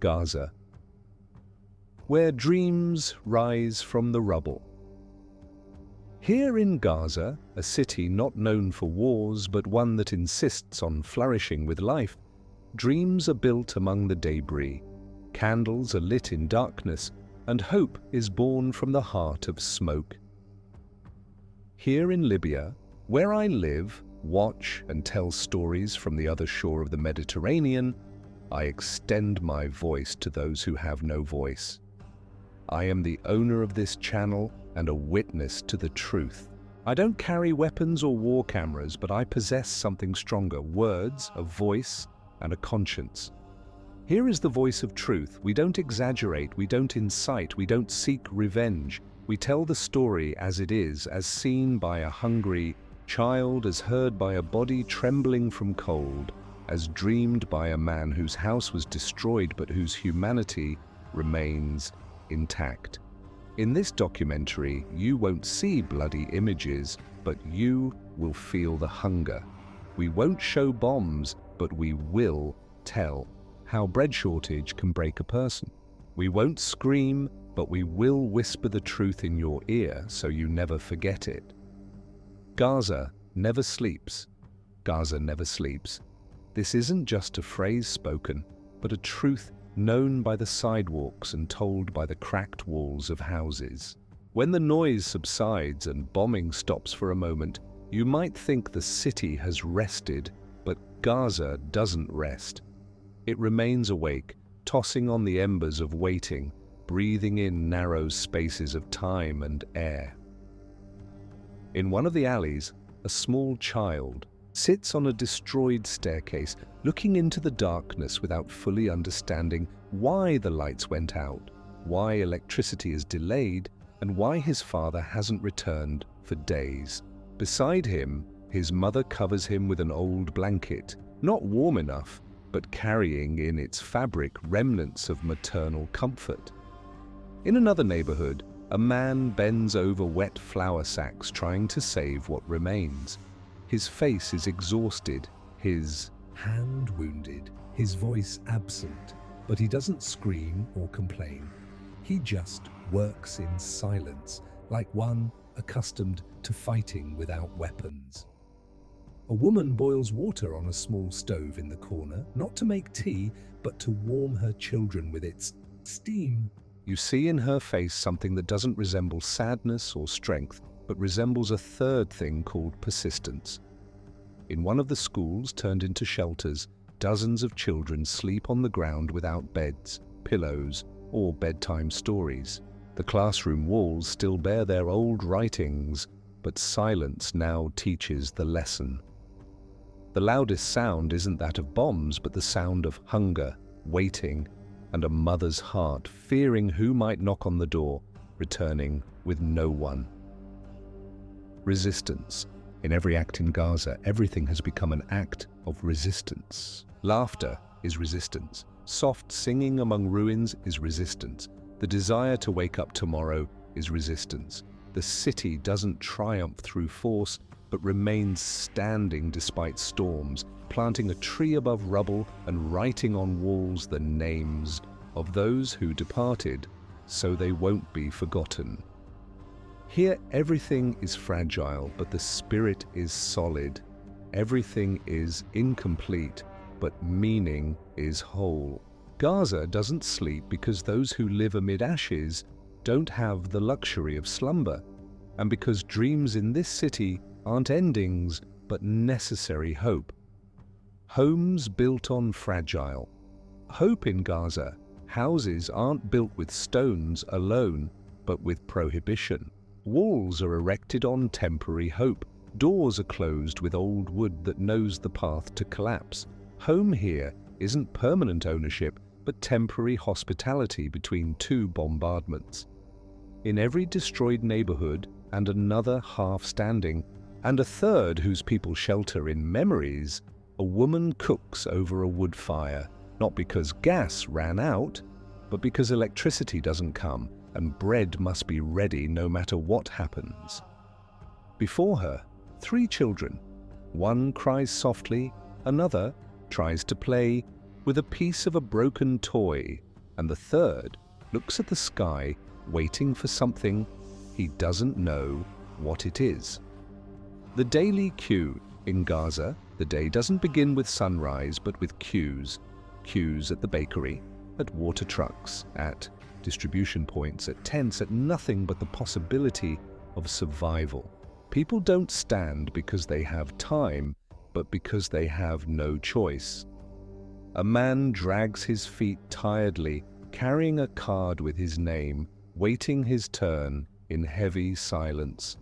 Gaza, where dreams rise from the rubble. Here in Gaza, a city not known for wars but one that insists on flourishing with life, dreams are built among the debris, candles are lit in darkness, and hope is born from the heart of smoke. Here in Libya, where I live, watch and tell stories from the other shore of the Mediterranean, I extend my voice to those who have no voice. I am the owner of this channel and a witness to the truth. I don't carry weapons or war cameras, but I possess something stronger: words, a voice, and a conscience. Here is the voice of truth. We don't exaggerate, we don't incite, we don't seek revenge. We tell the story as it is, as seen by a hungry child, as heard by a body trembling from cold, as dreamed by a man whose house was destroyed but whose humanity remains intact. In this documentary, you won't see bloody images, but you will feel the hunger. We won't show bombs, but we will tell how bread shortage can break a person. We won't scream, but we will whisper the truth in your ear so you never forget it. Gaza never sleeps. Gaza never sleeps. This isn't just a phrase spoken, but a truth known by the sidewalks and told by the cracked walls of houses. When the noise subsides and bombing stops for a moment, you might think the city has rested, but Gaza doesn't rest. It remains awake, tossing on the embers of waiting, breathing in narrow spaces of time and air. In one of the alleys, a small child sits on a destroyed staircase, looking into the darkness without fully understanding why the lights went out, why electricity is delayed, and why his father hasn't returned for days. Beside him, his mother covers him with an old blanket, not warm enough, but carrying in its fabric remnants of maternal comfort. In another neighborhood, a man bends over wet flour sacks trying to save what remains. His face is exhausted, his hand wounded, his voice absent, but he doesn't scream or complain. He just works in silence, like one accustomed to fighting without weapons. A woman boils water on a small stove in the corner, not to make tea, but to warm her children with its steam. You see in her face something that doesn't resemble sadness or strength, but resembles a third thing called persistence. In one of the schools turned into shelters, dozens of children sleep on the ground without beds, pillows, or bedtime stories. The classroom walls still bear their old writings, but silence now teaches the lesson. The loudest sound isn't that of bombs, but the sound of hunger, waiting, and a mother's heart fearing who might knock on the door, returning with no one. Resistance. In every act in Gaza, everything has become an act of resistance. Laughter is resistance. Soft singing among ruins is resistance. The desire to wake up tomorrow is resistance. The city doesn't triumph through force, but remains standing despite storms, planting a tree above rubble and writing on walls the names of those who departed, so they won't be forgotten. Here everything is fragile, but the spirit is solid. Everything is incomplete, but meaning is whole. Gaza doesn't sleep because those who live amid ashes don't have the luxury of slumber, and because dreams in this city aren't endings, but necessary hope. Homes built on fragile. Hope in Gaza. Houses aren't built with stones alone, but with prohibition. Walls are erected on temporary hope. Doors are closed with old wood that knows the path to collapse. Home here isn't permanent ownership, but temporary hospitality between two bombardments. In every destroyed neighborhood, and another half standing, and a third whose people shelter in memories, a woman cooks over a wood fire, not because gas ran out, but because electricity doesn't come, and bread must be ready no matter what happens. Before her, 3 children. One cries softly, another tries to play with a piece of a broken toy, and the third looks at the sky, waiting for something he doesn't know what it is. The daily queue in Gaza, the day doesn't begin with sunrise but with queues. Queues at the bakery, at water trucks, at distribution points, at tents, at nothing but the possibility of survival. People don't stand because they have time, but because they have no choice. A man drags his feet tiredly, carrying a card with his name, waiting his turn in heavy silence.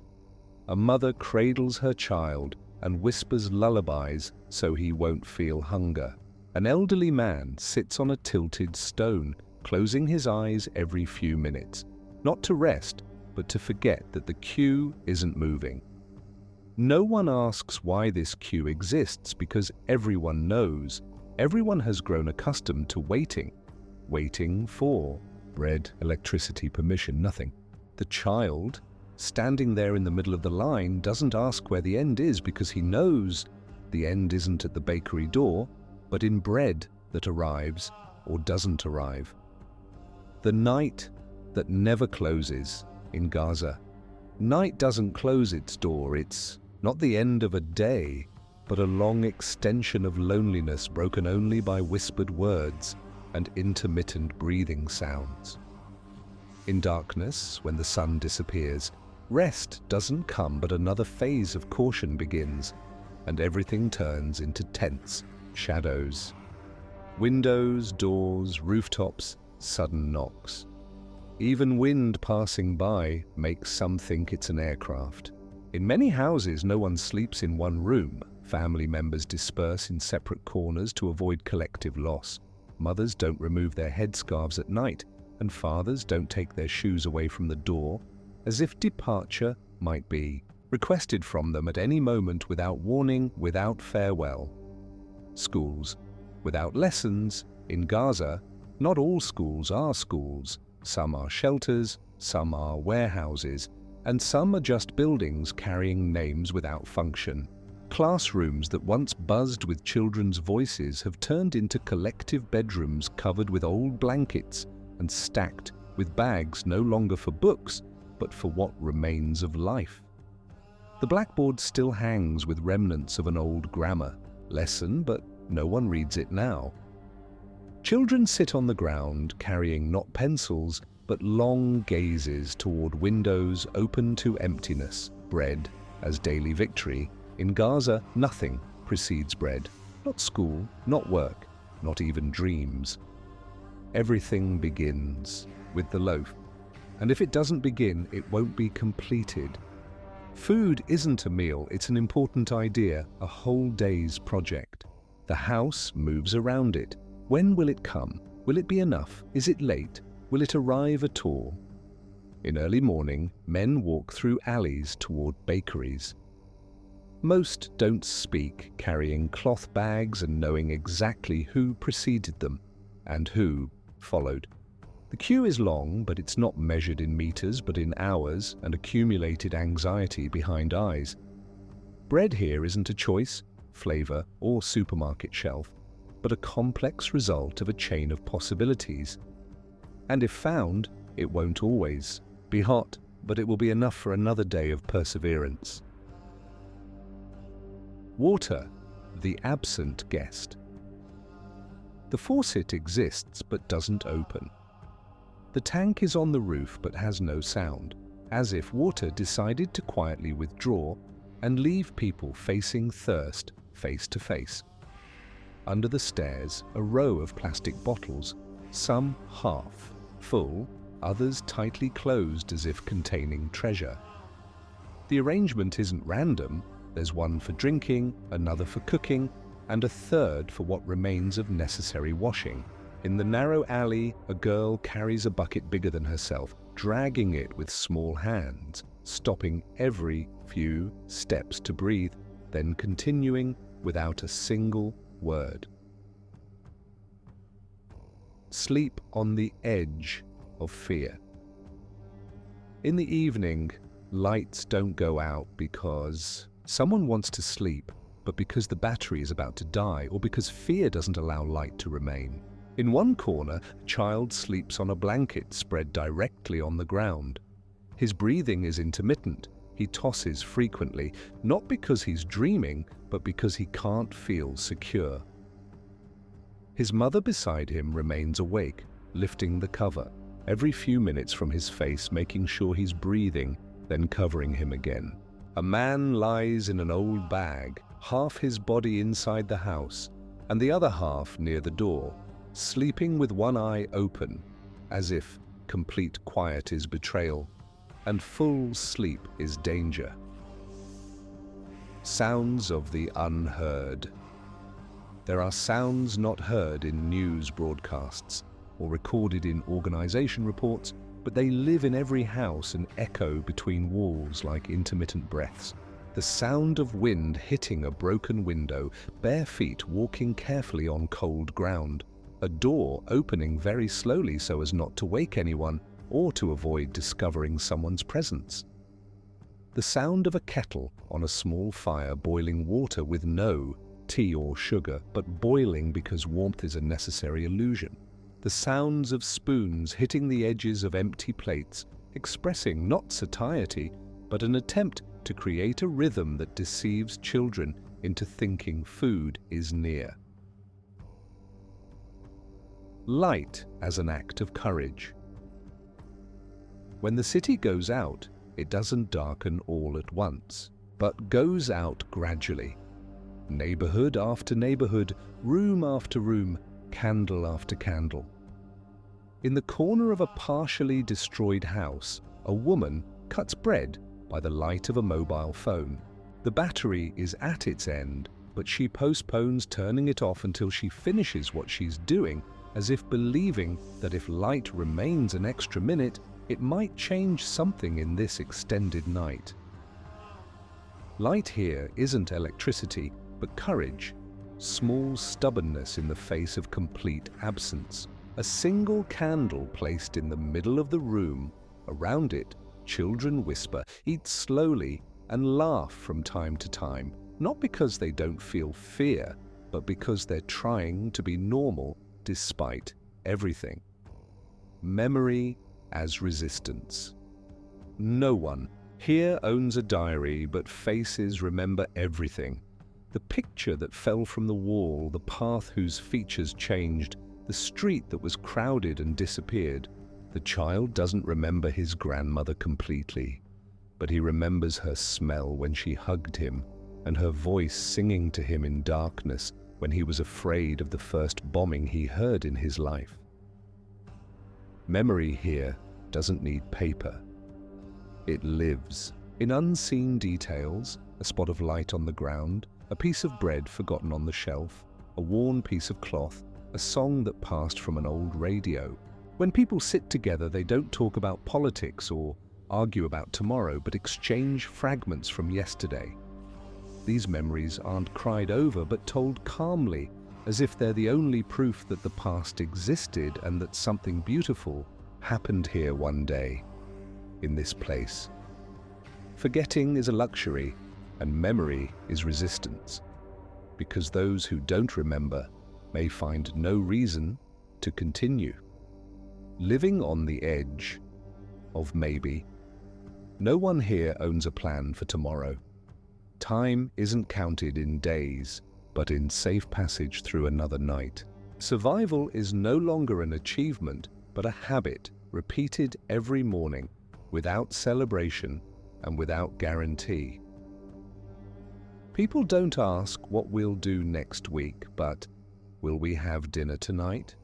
A mother cradles her child and whispers lullabies so he won't feel hunger. An elderly man sits on a tilted stone, closing his eyes every few minutes, not to rest, but to forget that the queue isn't moving. No one asks why this queue exists because everyone knows. Everyone has grown accustomed to waiting. Waiting for bread, electricity, permission, nothing. The child, standing there in the middle of the line, doesn't ask where the end is because he knows the end isn't at the bakery door, but in bread that arrives or doesn't arrive. The night that never closes in Gaza. Night doesn't close its door. It's not the end of a day, but a long extension of loneliness broken only by whispered words and intermittent breathing sounds. In darkness, when the sun disappears, rest doesn't come, but another phase of caution begins, and everything turns into tense shadows. Windows, doors, rooftops, sudden knocks. Even wind passing by makes some think it's an aircraft. In many houses, no one sleeps in one room. Family members disperse in separate corners to avoid collective loss. Mothers don't remove their headscarves at night, and fathers don't take their shoes away from the door, as if departure might be requested from them at any moment without warning, without farewell. Schools without lessons. In Gaza, not all schools are schools. Some are shelters, some are warehouses, and some are just buildings carrying names without function. Classrooms that once buzzed with children's voices have turned into collective bedrooms covered with old blankets and stacked with bags no longer for books, but for what remains of life. The blackboard still hangs with remnants of an old grammar lesson, but no one reads it now. Children sit on the ground, carrying not pencils, but long gazes toward windows open to emptiness. Bread as daily victory. In Gaza, nothing precedes bread. Not school, not work, not even dreams. Everything begins with the loaf. And if it doesn't begin, it won't be completed. Food isn't a meal, it's an important idea, a whole day's project. The house moves around it. When will it come? Will it be enough? Is it late? Will it arrive at all? In early morning, men walk through alleys toward bakeries. Most don't speak, carrying cloth bags and knowing exactly who preceded them and who followed. The queue is long, but it's not measured in meters but in hours and accumulated anxiety behind eyes. Bread here isn't a choice, flavor, or supermarket shelf, but a complex result of a chain of possibilities. And if found, it won't always be hot, but it will be enough for another day of perseverance. Water, the absent guest. The faucet exists but doesn't open. The tank is on the roof but has no sound, as if water decided to quietly withdraw and leave people facing thirst face to face. Under the stairs, a row of plastic bottles, some half full, others tightly closed as if containing treasure. The arrangement isn't random. There's one for drinking, another for cooking, and a third for what remains of necessary washing. In the narrow alley, a girl carries a bucket bigger than herself, dragging it with small hands, stopping every few steps to breathe, then continuing without a single word. Sleep on the edge of fear. In the evening, lights don't go out because someone wants to sleep, but because the battery is about to die, or because fear doesn't allow light to remain. In one corner, a child sleeps on a blanket spread directly on the ground. His breathing is intermittent. He tosses frequently, not because he's dreaming, but because he can't feel secure. His mother beside him remains awake, lifting the cover, every few minutes from his face, making sure he's breathing, then covering him again. A man lies in an old bag, half his body inside the house, and the other half near the door, sleeping with one eye open, as if complete quiet is betrayal, and full sleep is danger. Sounds of the unheard. There are sounds not heard in news broadcasts or recorded in organization reports, but they live in every house and echo between walls like intermittent breaths. The sound of wind hitting a broken window, bare feet walking carefully on cold ground, a door opening very slowly so as not to wake anyone or to avoid discovering someone's presence. The sound of a kettle on a small fire boiling water with no tea or sugar, but boiling because warmth is a necessary illusion. The sounds of spoons hitting the edges of empty plates, expressing not satiety, but an attempt to create a rhythm that deceives children into thinking food is near. Light as an act of courage. When the city goes out, it doesn't darken all at once, but goes out gradually. Neighborhood after neighborhood, room after room, candle after candle. In the corner of a partially destroyed house, a woman cuts bread by the light of a mobile phone. The battery is at its end, but she postpones turning it off until she finishes what she's doing, as if believing that if light remains an extra minute, it might change something in this extended night. Light here isn't electricity, but courage, small stubbornness in the face of complete absence. A single candle placed in the middle of the room. Around it, children whisper, eat slowly, and laugh from time to time, not because they don't feel fear, but because they're trying to be normal despite everything. Memory as resistance. No one here owns a diary, but faces remember everything. The picture that fell from the wall, the path whose features changed, the street that was crowded and disappeared. The child doesn't remember his grandmother completely, but he remembers her smell when she hugged him, and her voice singing to him in darkness when he was afraid of the first bombing he heard in his life. Memory here doesn't need paper. It lives in unseen details, a spot of light on the ground, a piece of bread forgotten on the shelf, a worn piece of cloth, a song that passed from an old radio. When people sit together, they don't talk about politics or argue about tomorrow, but exchange fragments from yesterday. These memories aren't cried over, but told calmly, as if they're the only proof that the past existed and that something beautiful happened here one day, in this place. Forgetting is a luxury, and memory is resistance, because those who don't remember may find no reason to continue. Living on the edge of maybe. No one here owns a plan for tomorrow. Time isn't counted in days, but in safe passage through another night. Survival is no longer an achievement, but a habit repeated every morning, without celebration and without guarantee. People don't ask what we'll do next week, but will we have dinner tonight?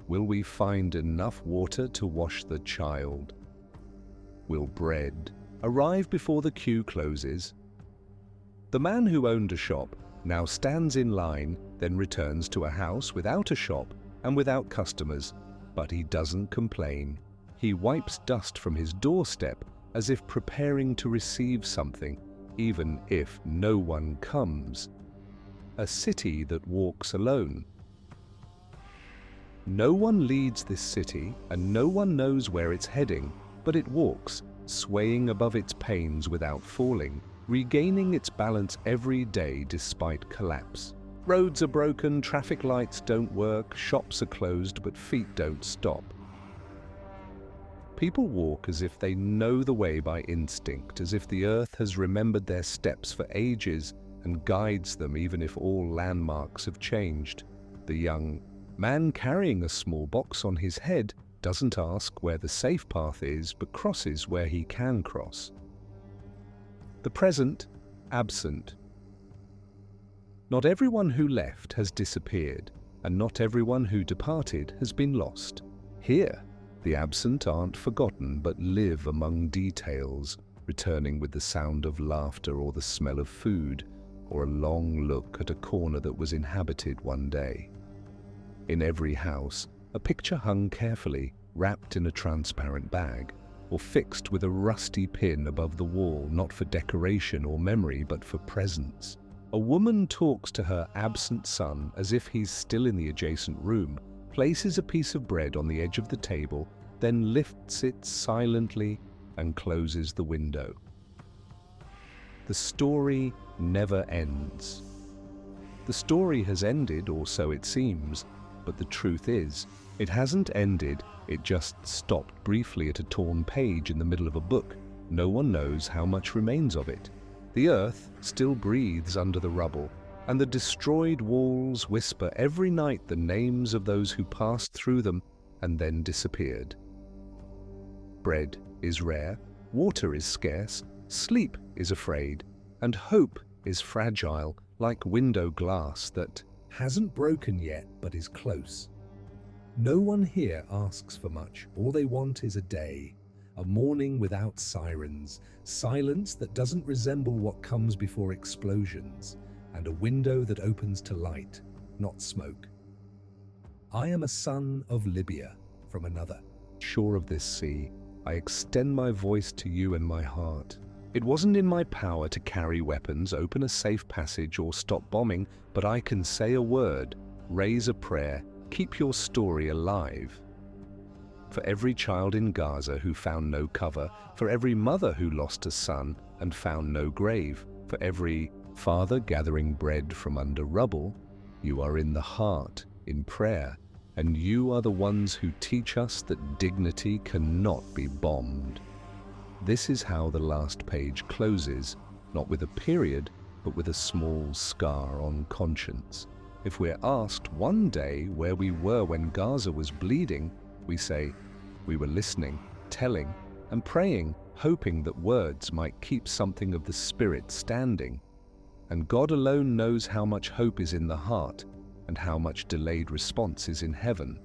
Will we find enough water to wash the child? Will bread arrive before the queue closes? The man who owned a shop now stands in line, then returns to a house without a shop and without customers, but he doesn't complain. He wipes dust from his doorstep as if preparing to receive something, even if no one comes. A city that walks alone. No one leads this city, and no one knows where it's heading, but it walks, swaying above its pains without falling, regaining its balance every day despite collapse. Roads are broken, traffic lights don't work, shops are closed, but feet don't stop. People walk as if they know the way by instinct, as if the earth has remembered their steps for ages and guides them even if all landmarks have changed. The young man carrying a small box on his head doesn't ask where the safe path is, but crosses where he can cross. The present, absent. Not everyone who left has disappeared, and not everyone who departed has been lost. Here, the absent aren't forgotten, but live among details, returning with the sound of laughter or the smell of food, or a long look at a corner that was inhabited one day. In every house, a picture hung carefully, wrapped in a transparent bag, or fixed with a rusty pin above the wall, not for decoration or memory, but for presence. A woman talks to her absent son as if he's still in the adjacent room, places a piece of bread on the edge of the table, then lifts it silently and closes the window. The story never ends. The story has ended, or so it seems, but the truth is, it hasn't ended, it just stopped briefly at a torn page in the middle of a book. No one knows how much remains of it. The earth still breathes under the rubble, and the destroyed walls whisper every night the names of those who passed through them and then disappeared. Bread is rare, water is scarce, sleep is afraid, and hope is fragile, like window glass that hasn't broken yet but is close. No one here asks for much. All they want is a day, a morning without sirens, silence that doesn't resemble what comes before explosions, and a window that opens to light, not smoke. I am a son of Libya from another shore of this sea. I extend my voice to you and my heart. It wasn't in my power to carry weapons, open a safe passage, or stop bombing, but I can say a word, raise a prayer, keep your story alive. For every child in Gaza who found no cover, for every mother who lost a son and found no grave, for every father gathering bread from under rubble, you are in the heart, in prayer, and you are the ones who teach us that dignity cannot be bombed. This is how the last page closes, not with a period, but with a small scar on conscience. If we're asked one day where we were when Gaza was bleeding, we say, we were listening, telling, and praying, hoping that words might keep something of the spirit standing. And God alone knows how much hope is in the heart, and how much delayed response is in heaven.